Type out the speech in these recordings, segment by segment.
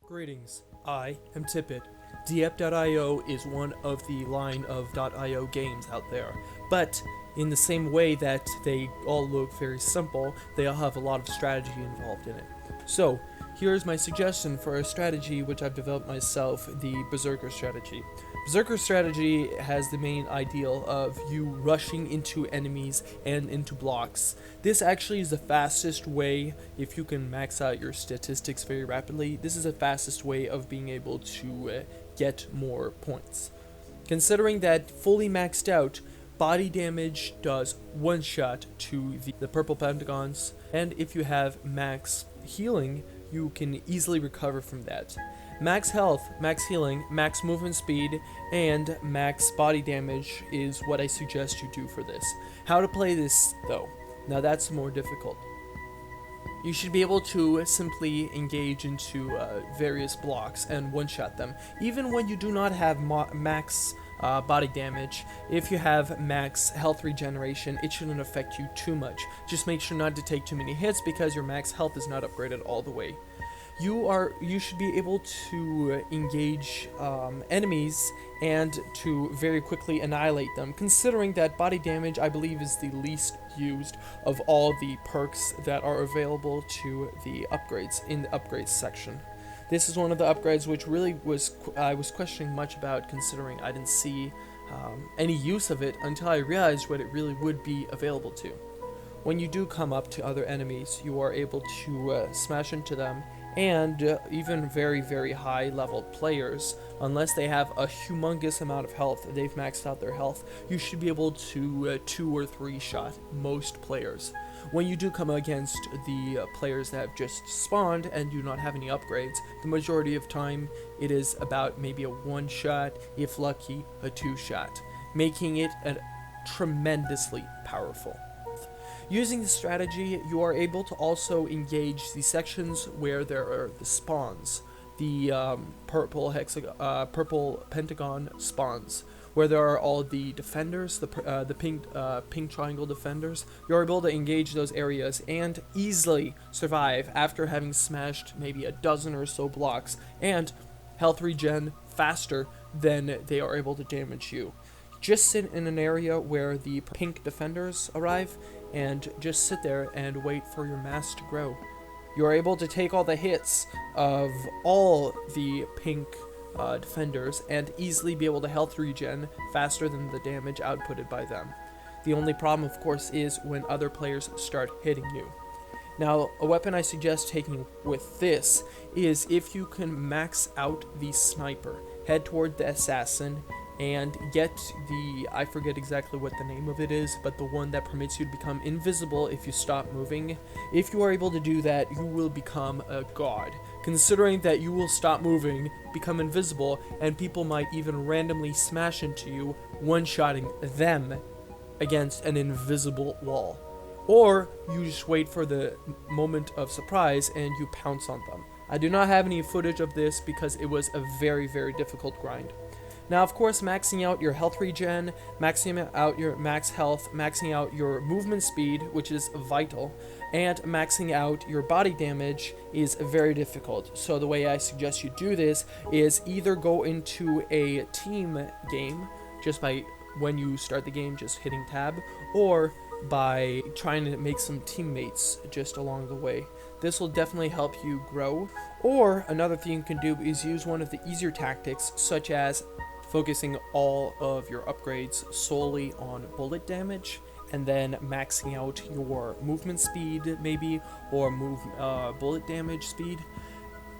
Greetings, I am TiPit. Diep.io is one of the line of .io games out there, but in the same way that they all look very simple, they all have a lot of strategy involved in it. So, here's my suggestion for a strategy which I've developed myself, the Berserker strategy. Berserker strategy has the main ideal of you rushing into enemies and into blocks. This actually is the fastest way, if you can max out your statistics very rapidly, this is the fastest way of being able to get more points. Considering that fully maxed out, body damage does one shot to the purple pentagons, and if you have max healing, you can easily recover from that. Max health, max healing, max movement speed, and max body damage is what I suggest you do for this. How to play this, though? Now that's more difficult. You should be able to simply engage into various blocks and one-shot them. Even when you do not have max body damage, if you have max health regeneration, it shouldn't affect you too much. Just make sure not to take too many hits because your max health is not upgraded all the way. You should be able to engage enemies and to very quickly annihilate them, considering that body damage, I believe, is the least used of all the perks that are available to the upgrades in the upgrades section. This is one of the upgrades which really I was questioning much about, considering I didn't see any use of it until I realized what it really would be available to. When you do come up to other enemies, you are able to smash into them, and even very, very high level players, unless they have a humongous amount of health, they've maxed out their health, you should be able to 2 or 3 shot most players. When you do come against the players that have just spawned and do not have any upgrades, the majority of time it is about maybe a 1 shot, if lucky, a 2 shot, making it tremendously powerful. Using this strategy, you are able to also engage the sections where there are the spawns, the purple pentagon spawns, where there are all the defenders, the pink triangle defenders. You're able to engage those areas and easily survive after having smashed maybe a dozen or so blocks and health regen faster than they are able to damage you. Just sit in an area where the pink defenders arrive and just sit there and wait for your mass to grow. You're able to take all the hits of all the pink defenders and easily be able to health regen faster than the damage outputted by them. The only problem, of course, is when other players start hitting you. Now, a weapon I suggest taking with this is if you can max out the sniper, head toward the assassin, and get I forget exactly what the name of it is, but the one that permits you to become invisible if you stop moving. If you are able to do that, you will become a god, considering that you will stop moving, become invisible, and people might even randomly smash into you, one-shotting them against an invisible wall. Or you just wait for the moment of surprise and you pounce on them. I do not have any footage of this because it was a very, very difficult grind. Now, of course, maxing out your health regen, maxing out your max health, maxing out your movement speed, which is vital, and maxing out your body damage is very difficult. So the way I suggest you do this is either go into a team game, just by when you start the game just hitting tab, or by trying to make some teammates just along the way. This will definitely help you grow. Or another thing you can do is use one of the easier tactics, such as focusing all of your upgrades solely on bullet damage, and then maxing out your movement speed maybe, or bullet damage speed.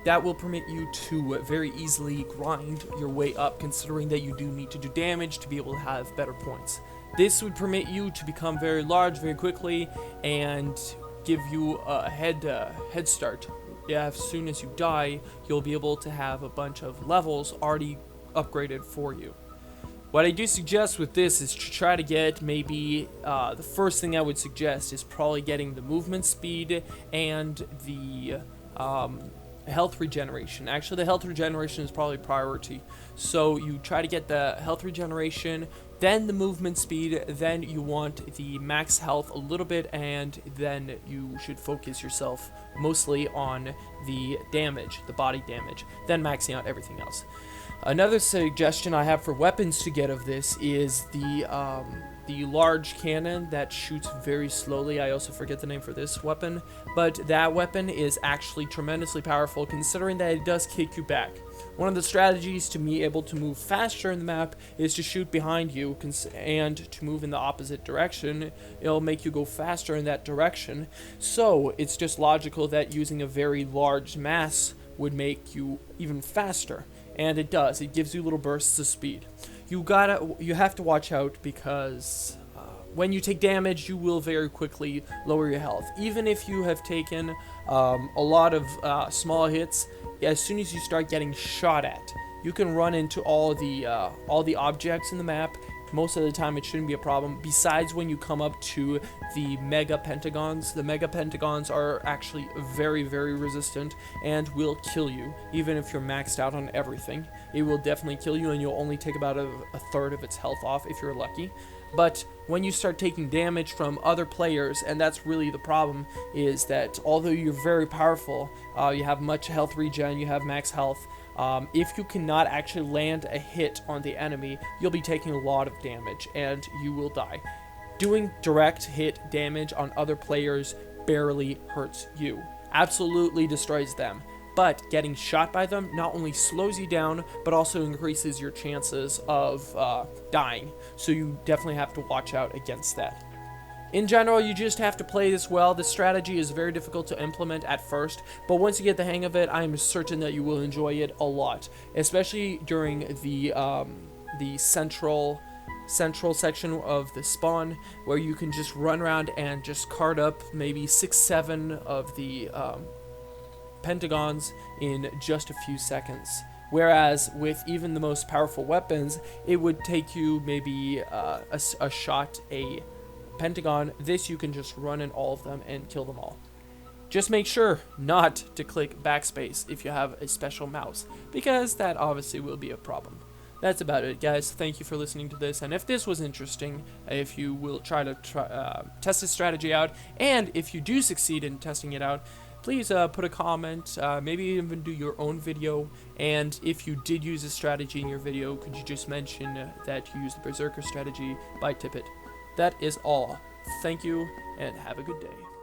That will permit you to very easily grind your way up, considering that you do need to do damage to be able to have better points. This would permit you to become very large very quickly and give you a head start. Yeah, as soon as you die, you'll be able to have a bunch of levels already upgraded for you. What I do suggest with this is to try to get maybe the first thing I would suggest is probably getting the movement speed and the health regeneration. Actually, the health regeneration is probably priority. So you try to get the health regeneration, then the movement speed, then you want the max health a little bit, and then you should focus yourself mostly on the damage, the body damage, then maxing out everything else. Another suggestion I have for weapons to get of this is the large cannon that shoots very slowly. I also forget the name for this weapon, but that weapon is actually tremendously powerful considering that it does kick you back. One of the strategies to be able to move faster in the map is to shoot behind you and to move in the opposite direction. It'll make you go faster in that direction. So it's just logical that using a very large mass would make you even faster. And it does. It gives you little bursts of speed. You have to watch out because when you take damage, you will very quickly lower your health. Even if you have taken a lot of small hits, as soon as you start getting shot at, you can run into all the objects in the map. Most of the time, it shouldn't be a problem. Besides, when you come up to the mega pentagons, the mega pentagons are actually very, very resistant and will kill you, even if you're maxed out on everything. It will definitely kill you, and you'll only take about a third of its health off if you're lucky. But when you start taking damage from other players, and that's really the problem, is that although you're very powerful, you have much health regen, you have max health, if you cannot actually land a hit on the enemy, you'll be taking a lot of damage, and you will die. Doing direct hit damage on other players barely hurts you. Absolutely destroys them. But getting shot by them not only slows you down, but also increases your chances of dying. So you definitely have to watch out against that. In general, you just have to play this well. This strategy is very difficult to implement at first, but once you get the hang of it, I'm certain that you will enjoy it a lot, especially during the central section of the spawn, where you can just run around and just cart up maybe 6-7 of the pentagons in just a few seconds. Whereas with even the most powerful weapons, it would take you maybe a shot a pentagon. This you can just run in all of them and kill them all. Just make sure not to click backspace if you have a special mouse, because that obviously will be a problem. That's about it, guys. Thank you for listening to this, and if this was interesting, if you will try to test this strategy out, and if you do succeed in testing it out, please put a comment, maybe even do your own video, and if you did use this strategy in your video, could you just mention that you used the Berserker strategy by TiPit. That is all. Thank you, and have a good day.